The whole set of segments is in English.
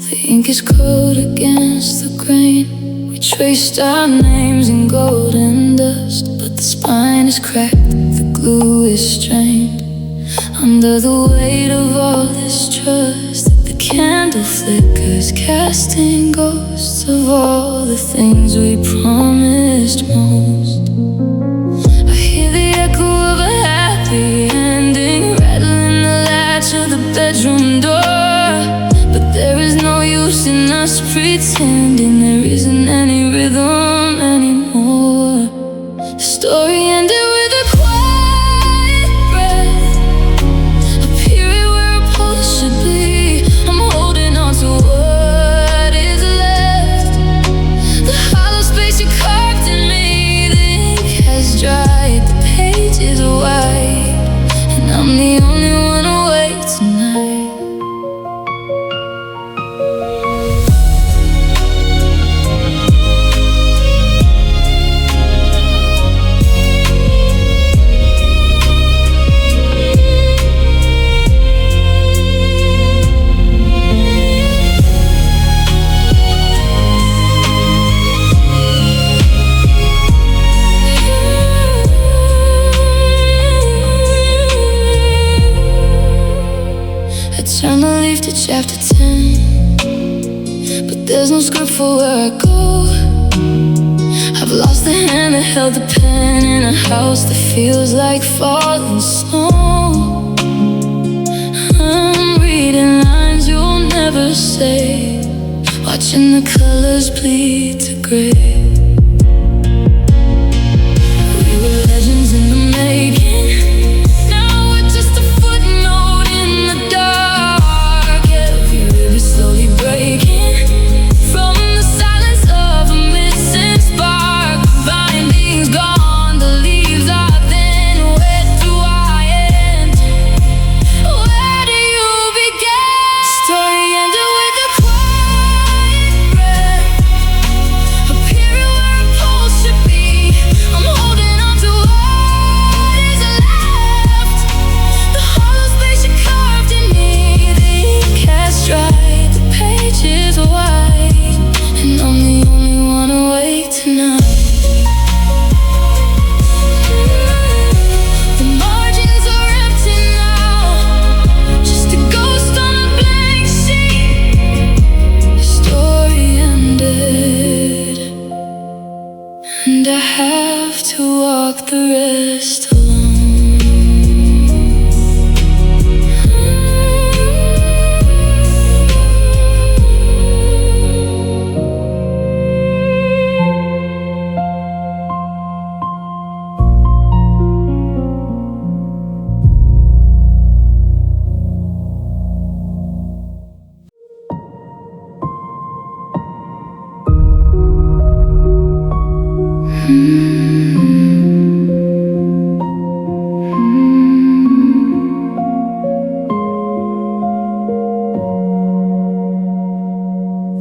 The ink is cold against the grain. We traced our names in golden dust, but the spine is cracked, the glue is strained. Under the weight of all this trust, the candle flickers, casting ghosts of all the things we promised most. I hear the echo of a happy ending, rattling the latch of the bedroom door. But there is no use in us pretending there isn't any rhythm anymore. The story ended with a quiet breath, a period where a pulse should be. I'm holding on to what is left. The hollow space you carved in me, the ink has dried, the page is white, and I'm the only one awake tonight. Turn the leaf to chapter 10, but there's no script for where I go. I've lost the hand that held the pen in a house that feels like falling snow. I'm reading lines you'll never say, watching the colors bleed to gray. We were legends in the making. Now we're just a footnote in the dark. Every slowly breaking from the silence of a missing spark. The binding's gone, the leaves are thin. Where do I end? Where do you begin? Story ended with a quiet breath, a period where a pulse should be. I'm holding on to what is left. The hollow space you carved in me, the ink has dried, the page is white, and I'm the only one awake tonight. The margins are empty now, just a ghost on a blank sheet. The story ended, and I have to walk the rest alone.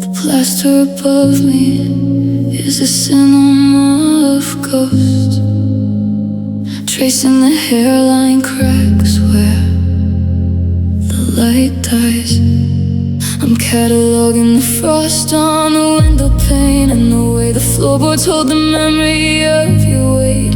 The plaster above me is a cinema of ghosts, tracing the hairline cracks where the light dies. I'm cataloging the frost on the window pane and the way the floorboards hold the memory of your weight.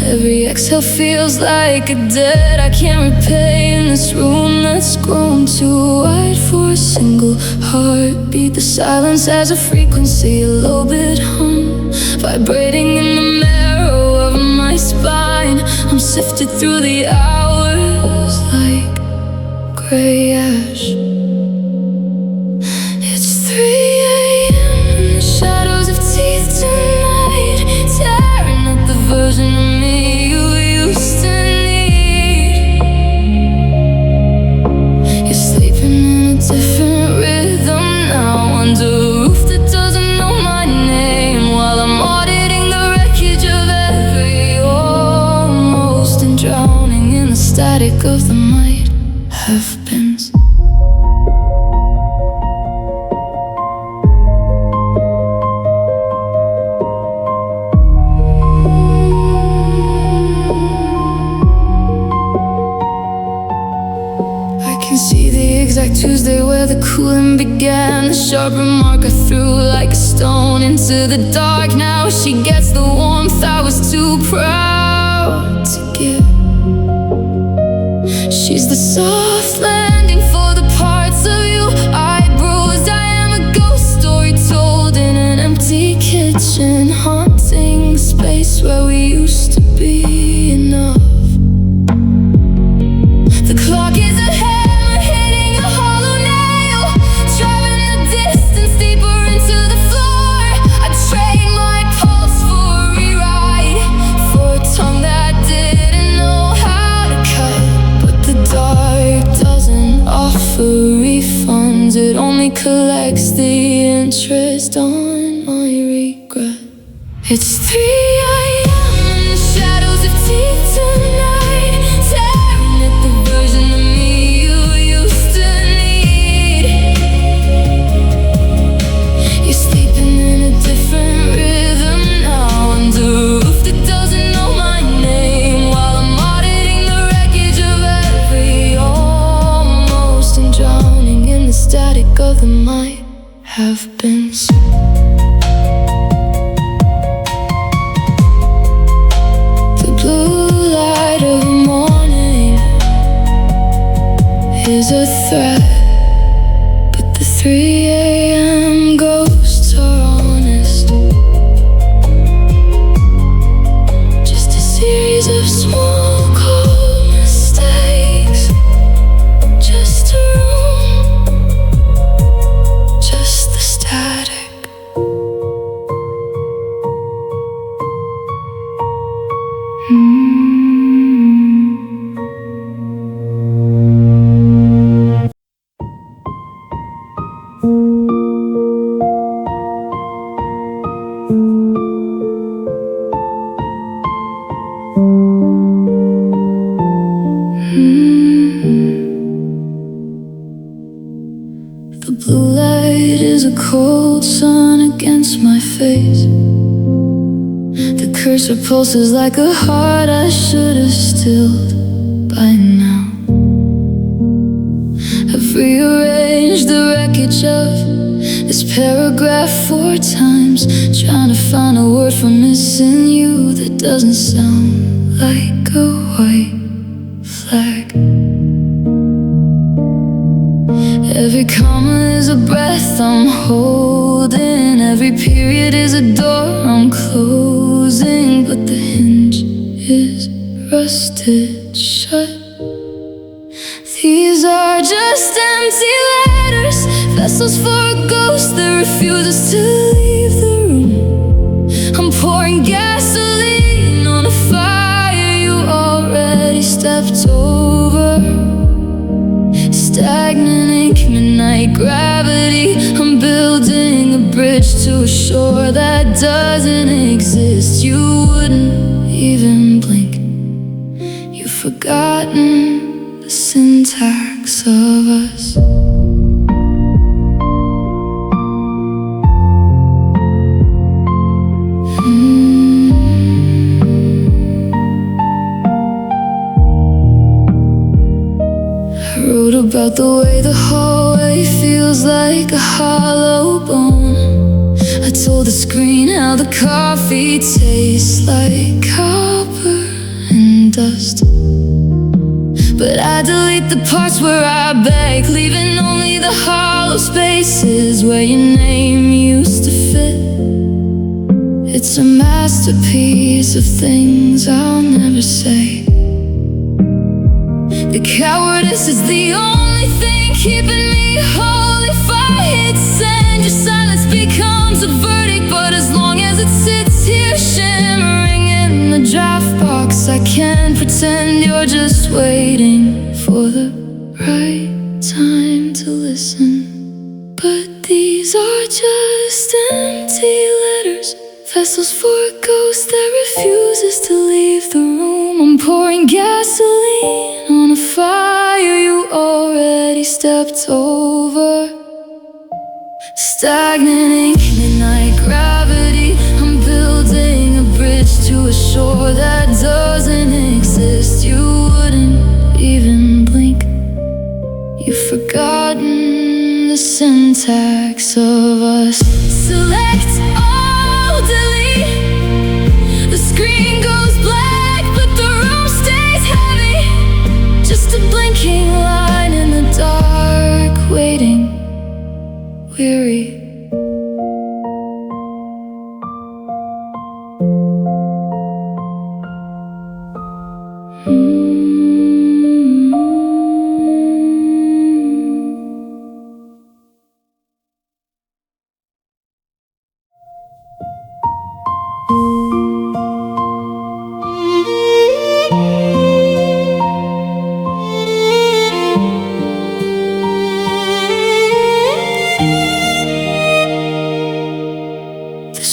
Every exhale feels like a debt I can't repay in this room that's grown too wide for a single heartbeat. The silence has a frequency, a low bit hum, vibrating in the marrow of my spine. I'm sifted through the hours like gray ash. It's 3 a.m. and the shadows of teeth tonight, tearing at the version of me you used to need. You're sleeping in a different rhythm now, under a roof that doesn't know my name, while I'm auditing the wreckage of every almost, and drowning in the static of the might have beens. cooling began, the sharp remark I threw like a stone into the dark. Now she gets the warmth I was too proud to give. She's the soft landing for the parts of you I bruised. I am a ghost story told in an empty kitchen, haunting the space where we used to be enough. The clock is a hammer hitting a hollow nail, driving the distance deeper into the floor. I trade my pulse for a rewrite, for a tongue that didn't know how to cut. But the dark doesn't offer refunds, it only collects the interest on my regret. It's 3 a.m. and the shadows have teeth tonight, staring at the version of me you used to need. You're sleeping in a different rhythm now, under a roof that doesn't know my name, while I'm auditing the wreckage of every almost, and drowning in the static of the might have been. Is a threat, but the 3 a.m. ghosts are honest. Just a series of small cold mistakes, just a room, just the static. The blue light is a cold sun against my face. The cursor pulses like a heart I should have stilled by now. I've rearranged the wreckage of this paragraph 4 times, trying to find a word for missing you that doesn't sound like a white flag. Every comma is a breath I'm holding, every period is a door I'm closing, but the hinge is rusted shut. These are just empty letters, vessels for a ghost that refuses to leave the room. I'm pouring gasoline on a fire you already stepped over. Stagnant ink, midnight gravity, I'm building a bridge to a shore that doesn't exist. You wouldn't even blink, you've forgotten the syntax of us. I wrote about the way the hallway feels like a hollow bone. I told the screen how the coffee tastes like copper and dust, but I delete the parts where I beg, leaving only the hollow spaces where your name used to fit. It's a masterpiece of things I'll never say. The cowardice is the only thing keeping me whole. If I hit send, your silence becomes a verdict, but as long as it sits here shimmering in the draft box, I can't pretend you're just waiting for the right time to listen. But these are just empty letters, vessels for a ghost that refuses to leave the room. I'm pouring gasoline on a fire you already stepped over. Stagnant ink, midnight gravity, I'm building a bridge to a shore that doesn't exist. You wouldn't even blink, you've forgotten the the syntax of us. Select all, delete. The screen goes black, but the room stays heavy. Just a blinking line in the dark, waiting, weary.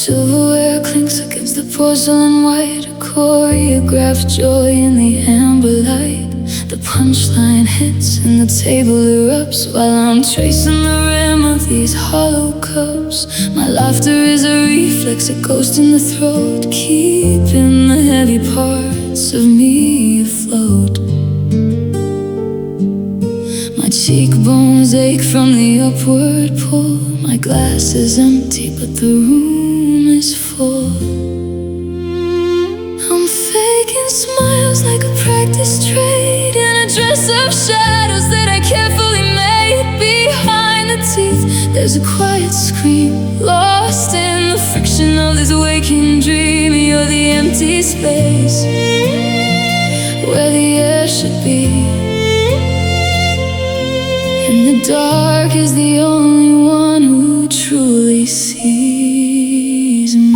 Silverware clinks against the porcelain white, a choreographed joy in the amber light. The punchline hits and the table erupts while I'm tracing the rim of these hollow cups. My laughter is a reflex, a ghost in the throat, keeping the heavy parts of me afloat. My cheekbones ache from the upward pull. My glass is empty, but the room is full. I'm faking smiles like a practice trade in a dress of shadows that I carefully made. Behind the teeth, there's a quiet scream, lost in the friction of this waking dream. You're the empty space where the air should be, and the dark is the only one who truly sees me.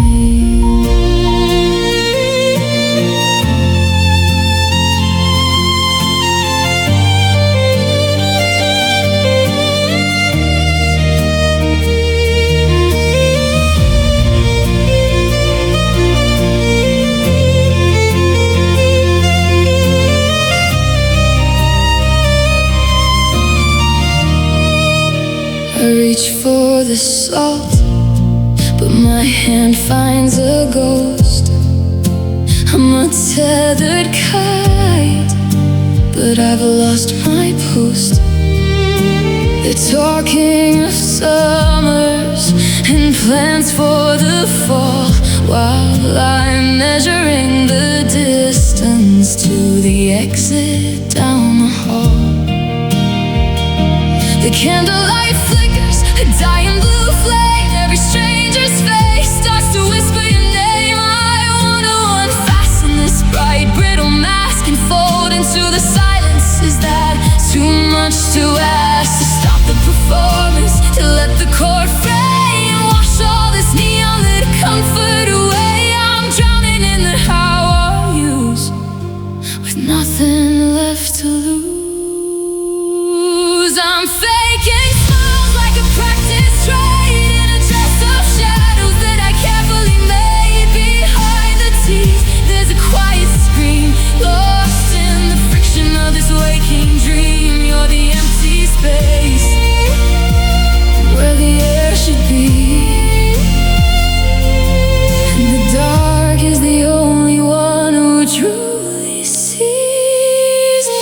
I reach for the salt, but my hand finds a ghost. I'm a tethered kite, but I've lost my post. They're talking of summers and plans for the fall, while I'm measuring the distance to the exit down the hall. The candlelight flickers, a dying blue flame. Every stranger's face starts to whisper your name. I wanna unfasten this bright, brittle mask and fold into the silence. Is that too much to ask? To stop the performance, to let the chord fray and wash all this neon lit comfort away. I'm drowning in the how are yous, with nothing left to lose. I'm faking smiles like a practice trade in a dress of shadows that I carefully made. Behind the teeth, there's a quiet scream, lost in the friction of this waking dream. You're the empty space where the air should be, and the dark is the only one who truly sees me.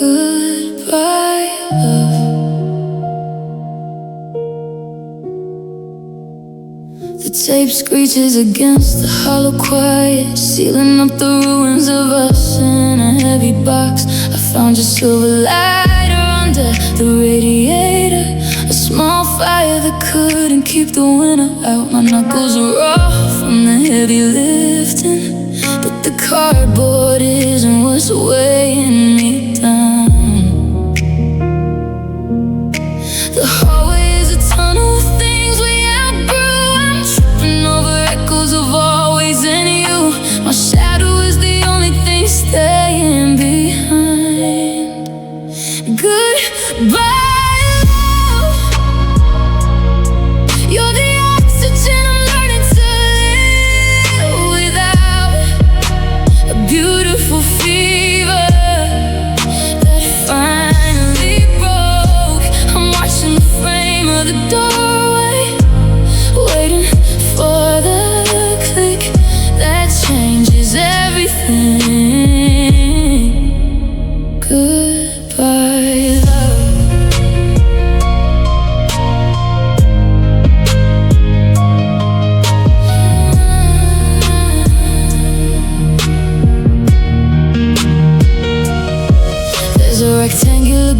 Goodbye, love. The tape screeches against the hollow quiet, sealing up the ruins of us in a heavy box. I found your silver lighter under the radiator, a small fire that couldn't keep the winter out. My knuckles are raw from the heavy lifting, but the cardboard isn't what's weighing me down. The hallway is a tunnel of things we outgrew. I'm tripping over echoes of always and you. My shadow is the only thing staying behind. Goodbye.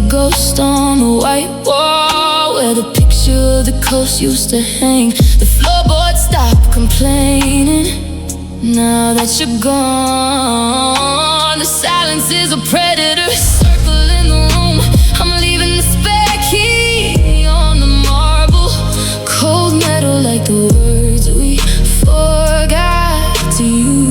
Ghost on the white wall where the picture of the coast used to hang. The floorboards stopped complaining now that you're gone. The silence is a predator circling the room. I'm leaving the spare key on the marble, cold metal like the words we forgot to use.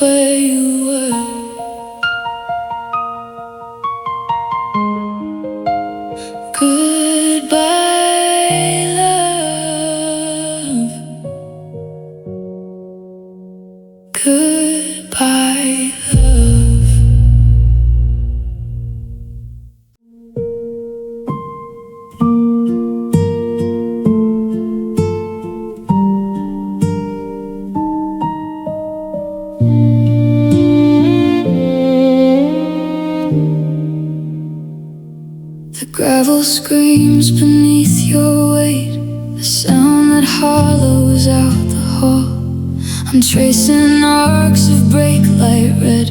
Where you were. Goodbye, love. Goodbye, love. The gravel screams beneath your weight, the sound that hollows out the hall. I'm tracing arcs of brake light red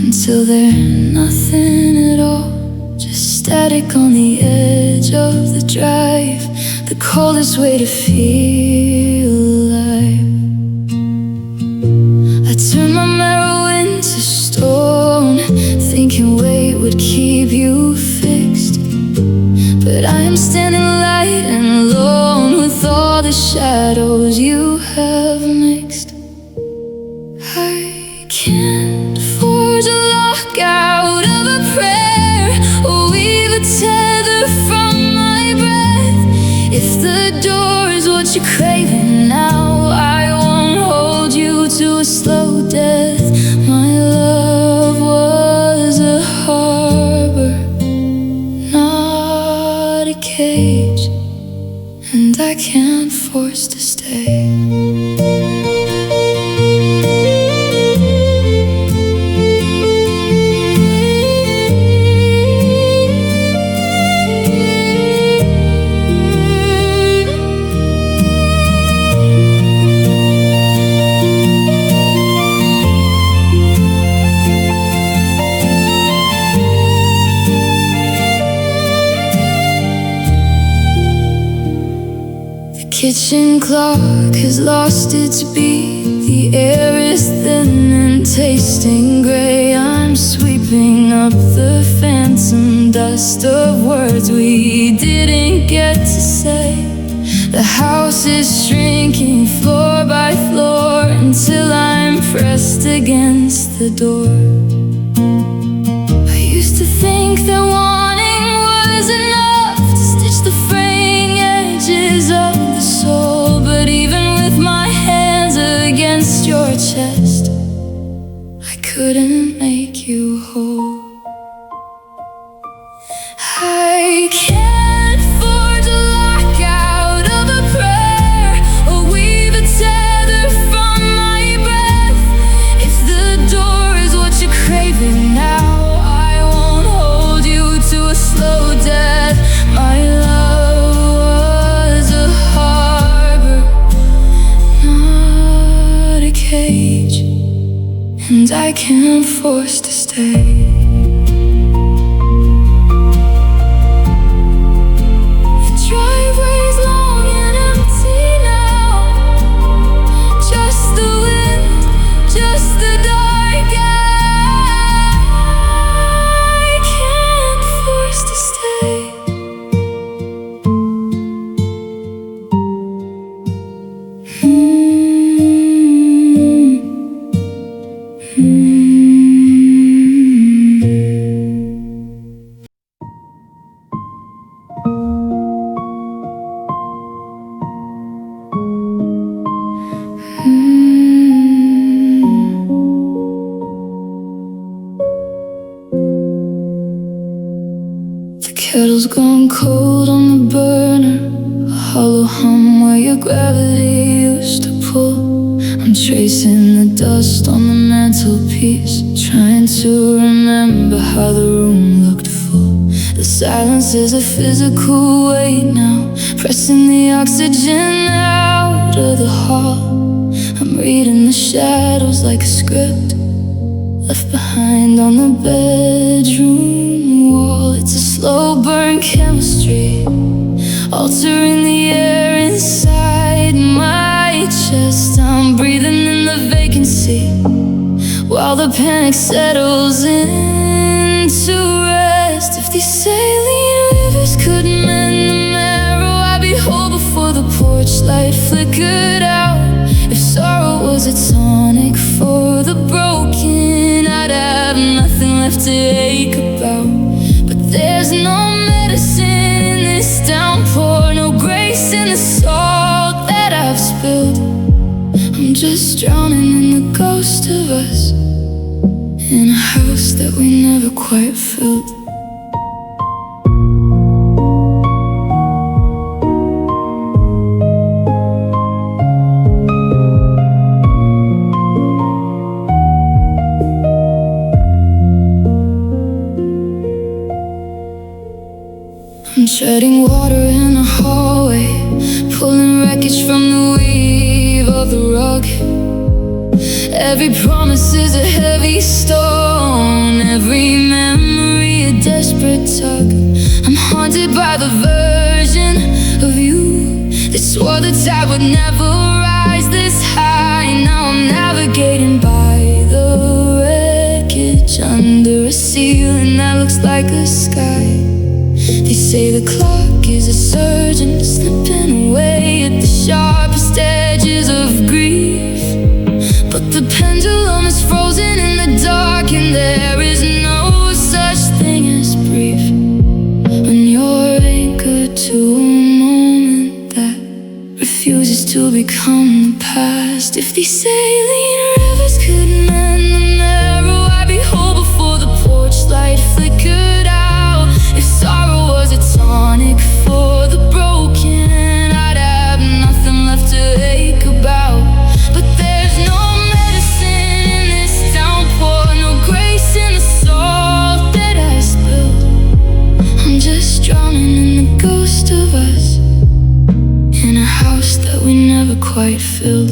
until they're nothing at all, just static on the edge of the drive, the coldest way to feel alive. I turn my marrow into stone, thinking weight would keep you fixed, but I am standing light and alone with all the shadows you have mixed. I can't forge a lock out of a prayer or weave a tether from my breath. If the door is what you're craving now, I won't hold you to a slow death. My love was a harbor, not a cage, and I can't force to stay. kitchen clock has lost its beat. The air is thin and tasting gray. I'm sweeping up the phantom dust of words we didn't get to say. The house is shrinking floor by floor until I'm pressed against the door. I used to think that wanting was enough to stitch the fraying edges of the soul. But even with my hands against your chest, I couldn't make you whole. I can't forge a lockout of a prayer or weave a tether from my breath. If the door is what you're craving now, I won't hold you to a slow death. My love was a harbor, not a cage, and I can't force to stay. Kettle's gone cold on the burner, a hollow hum where your gravity used to pull. I'm tracing the dust on the mantelpiece, trying to remember how the room looked full. The silence is a physical weight now, pressing the oxygen out of the hall. I'm reading the shadows like a script left behind on the bedroom wall. It's a slow burn chemistry, altering the air inside my chest. I'm breathing in the vacancy while the panic settles into rest. If these saline rivers could mend the marrow, I'd be whole before the porch light flickered out. If sorrow was a tonic for the broken, I'd have nothing left to ache about. But there's no medicine in this downpour, no grace in the salt that I've spilled. I'm just drowning in the ghost of us, in a house that we never quite filled. I'm treading water in a hallway, pulling wreckage from the weave of the rug. Every promise is a heavy stone, every memory a desperate tug. I'm haunted by the version of you that swore the tide would never rise this high. Now I'm navigating by the wreckage under a ceiling that looks like a sky. They say the clock is a surgeon slipping away at the sharpest edges of grief. But the pendulum is frozen in the dark, and there is no such thing as brief when you're anchored to a moment that refuses to become the past. If these saline rivers could mend the marrow, I'd be whole before the porch light flickered out. If sorrow was a tonic for the broken, I'd have nothing left to ache about. But there's no medicine in this downpour, no grace in the salt that I spilled. I'm just drowning in the ghost of us, in a house that we never quite filled.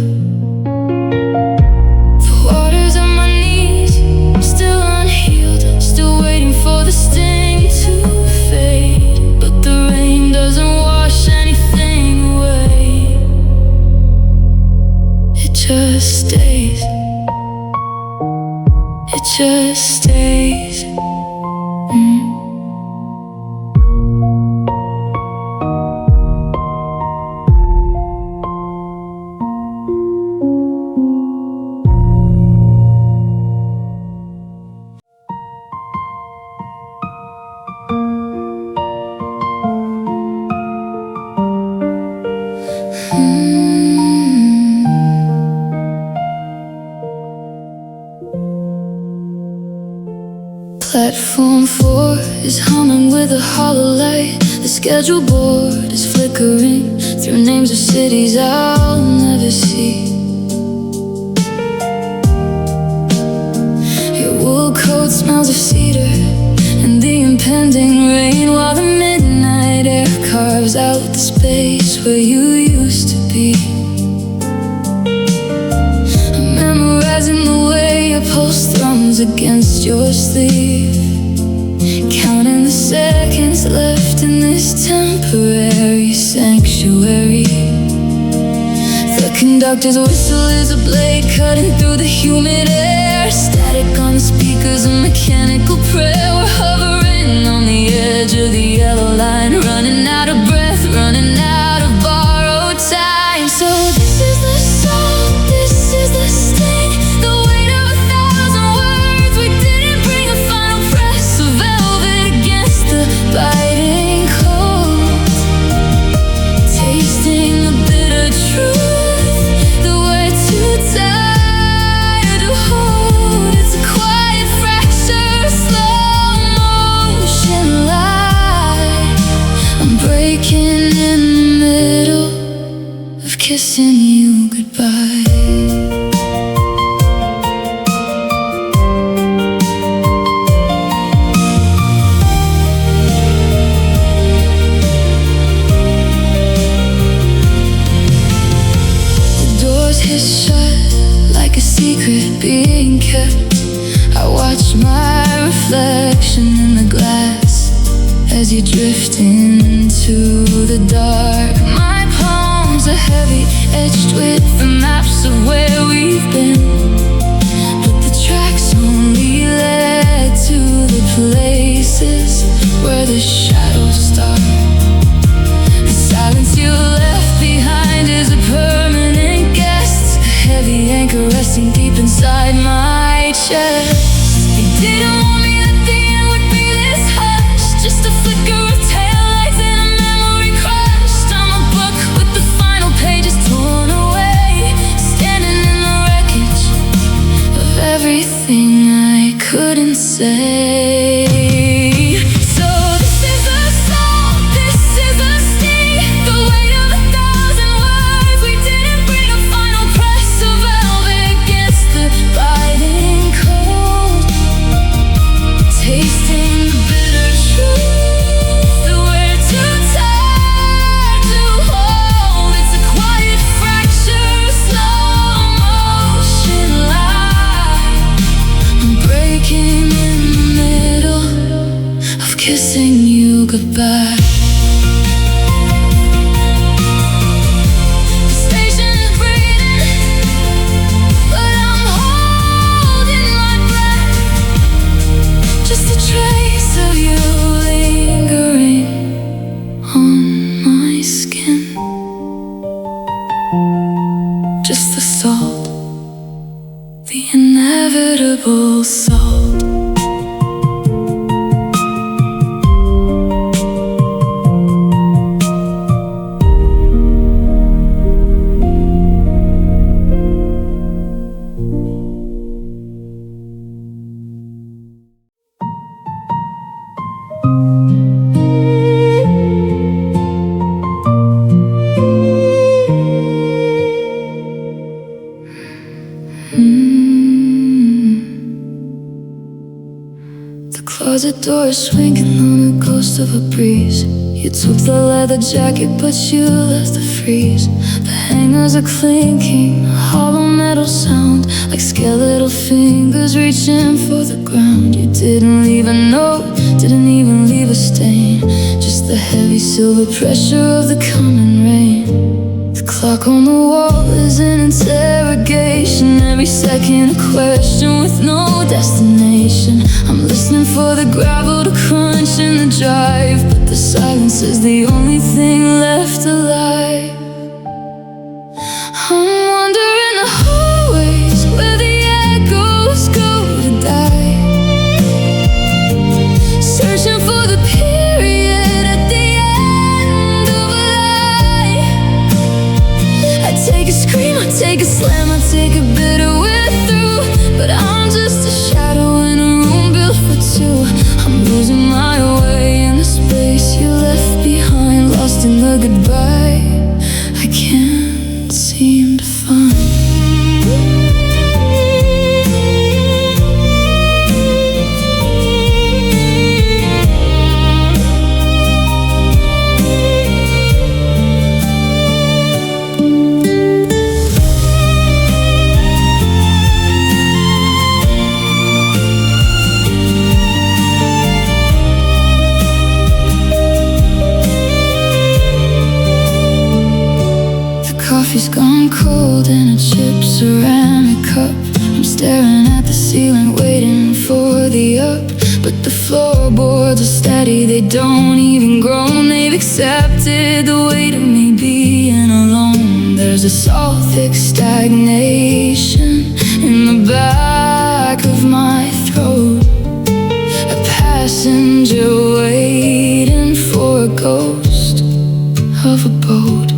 The waters of my just stays. It just stays. Platform 4 is humming with a hollow light. The schedule board is flickering through names of cities I'll never see. Your wool coat smells of cedar and the impending rain, while the midnight air carves out the space where you used to be. I'm memorizing the way your pulse thrums against your sleeve, counting the seconds left in this temporary sanctuary. The conductor's whistle is a blade cutting through the humid air. Static on the speakers, a mechanical prayer. We're hovering on the edge of the yellow line, running out of breath, running out of borrowed time. So this is the song, this is the sting, the weight of 1,000 words. We didn't bring a final press of velvet against the biting cold, tasting the bitter truth that we're too tired to hold. It's a quiet fracture, slow motion light. I'm breaking in the middle of kissing you goodbye. Hiss shut like a secret being kept. I watch my reflection in the glass as you drift into the dark. My palms are heavy, etched with the maps of where we've been, but the tracks only led to the places where the shadows start. The silence you left behind is a permanent guest, heavy anchor resting deep inside my chest. You didn't want me that the end would be this hushed, just a flicker of taillights and a memory crushed. I'm a book with the final pages torn away, standing in the wreckage of everything I couldn't say. So this is the song, this is the sting, the weight of 1,000 words. We didn't bring a final press of velvet against the biting cold, tasting the bitter truth that we're too tired to hold. It's a quiet fracture, slow motion light. I'm breaking in the middle of kissing you goodbye. The station is breathing, but I'm holding my breath. Just a trace of you lingering on my skin. Just the salt, the inevitable salt. The closet door is swinging on a ghost of a breeze. You took the leather jacket, but you left the freeze. The hangers are clinking, a hollow metal sound, like skeletal fingers reaching for the ground. You didn't leave a note, didn't even leave a stain, just the heavy silver pressure of the coming rain. The clock on the wall is an interrogation. every second a question with no destination. I'm listening for the gravel to crunch in the drive, but the silence is the only thing left alive. I'm wandering the hallways where the echoes go to die, searching for the period at the end of a lie. I take a scream, I take a slam, I take a bitter way through, but I'm just a shadow in a room built for two. I'm losing my way in the space you left behind, lost in the goodbye I can't seem to find. Coffee's gone cold in a chip ceramic cup. I'm staring at the ceiling waiting for the up, but the floorboards are steady, they don't even groan. They've accepted the weight of me being alone. There's a salt thick stagnation in the back of my throat, a passenger waiting for a ghost of a boat.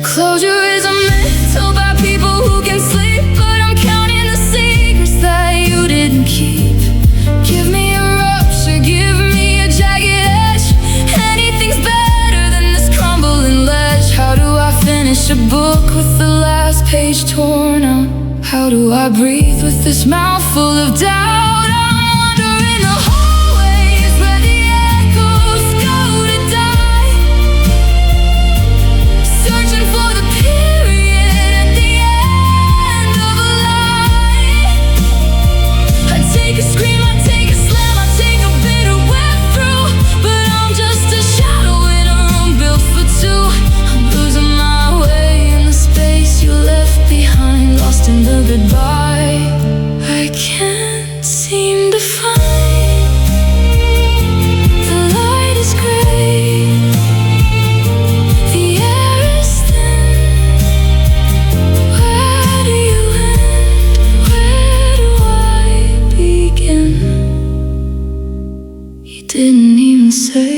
Closure is a myth told by people who can sleep, but I'm counting the secrets that you didn't keep. Give me a rupture, give me a jagged edge. Anything's better than this crumbling ledge. How do I finish a book with the last page torn out? How do I breathe with this mouth full of doubt? I'm wandering the hallways where the echoes go to die, searching for the period at the end of a lie. I take a scream, I take a slam, I take a bitter way through, but I'm just a shadow in a room built for two. I'm losing my way in the space you left behind, lost in the goodbye I can't seem to find. The light is gray, the air is thin. Where do you end? Where do I begin? You didn't even say.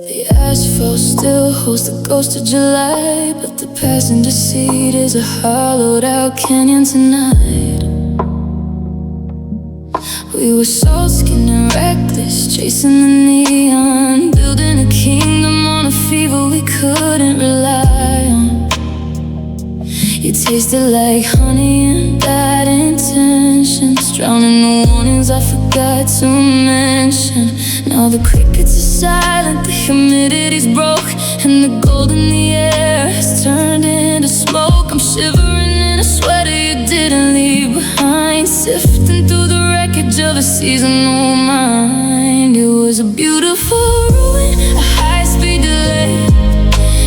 The asphalt still holds the ghost of July, but the passenger seat is a hollowed out canyon tonight. We were salt-skinned and reckless, chasing the neon, building a kingdom on a fever we couldn't rely on. You tasted like honey and bad intentions, drowning the warnings I forgot to mention. Now the crickets are silent, the humidity's broke, and the gold in the air has turned into smoke. I'm shivering in a sweater you didn't leave behind, sifting through the wreckage of a seasonal mind. It was a beautiful ruin, a high-speed delay,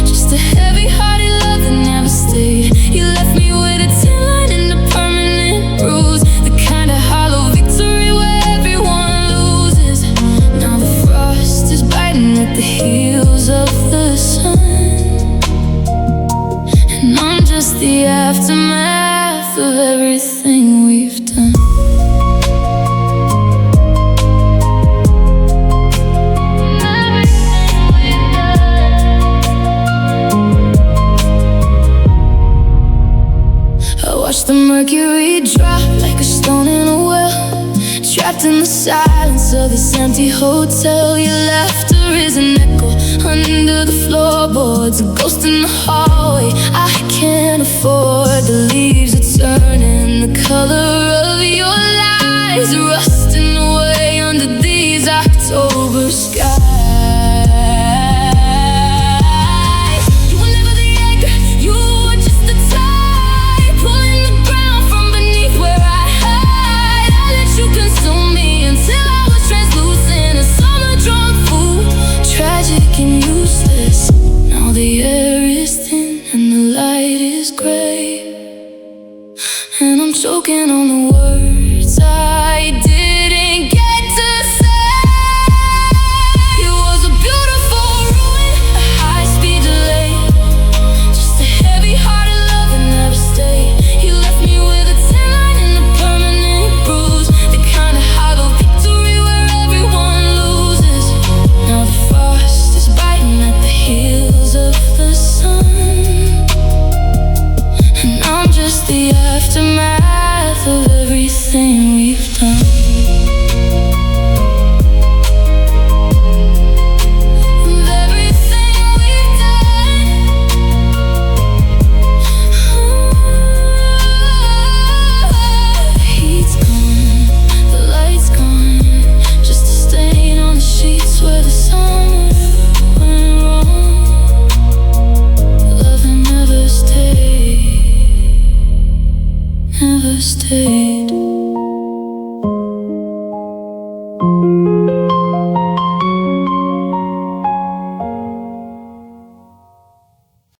just a heavy-hearted love that never stayed. You left me with a tin line and a permanent bruise, the kind of hollow victory where everyone loses. Now the frost is biting at the heels of the sun, and I'm just the aftermath of everything we've done. Watch the mercury drop like a stone in a well, trapped in the silence of this empty hotel. Your laughter is an echo under the floorboards. boards, a ghost in the hallway. I can't afford the leaves are turning the color of your lies, rusting away under these October skies. You were never the anchor, you were just the tide, pulling the ground from beneath where I hide. I let you consume me until I was translucent, a summer drunk fool, tragic and useless. Now the air is thin and the light is gray, and I'm choking on the words I didn't get to say. It was a beautiful ruin, a high-speed delay, just a heavy-hearted love that never stayed. You left me with a tan line and a permanent bruise, the kind of hollow victory where everyone loses. Now the frost is biting at the heels of the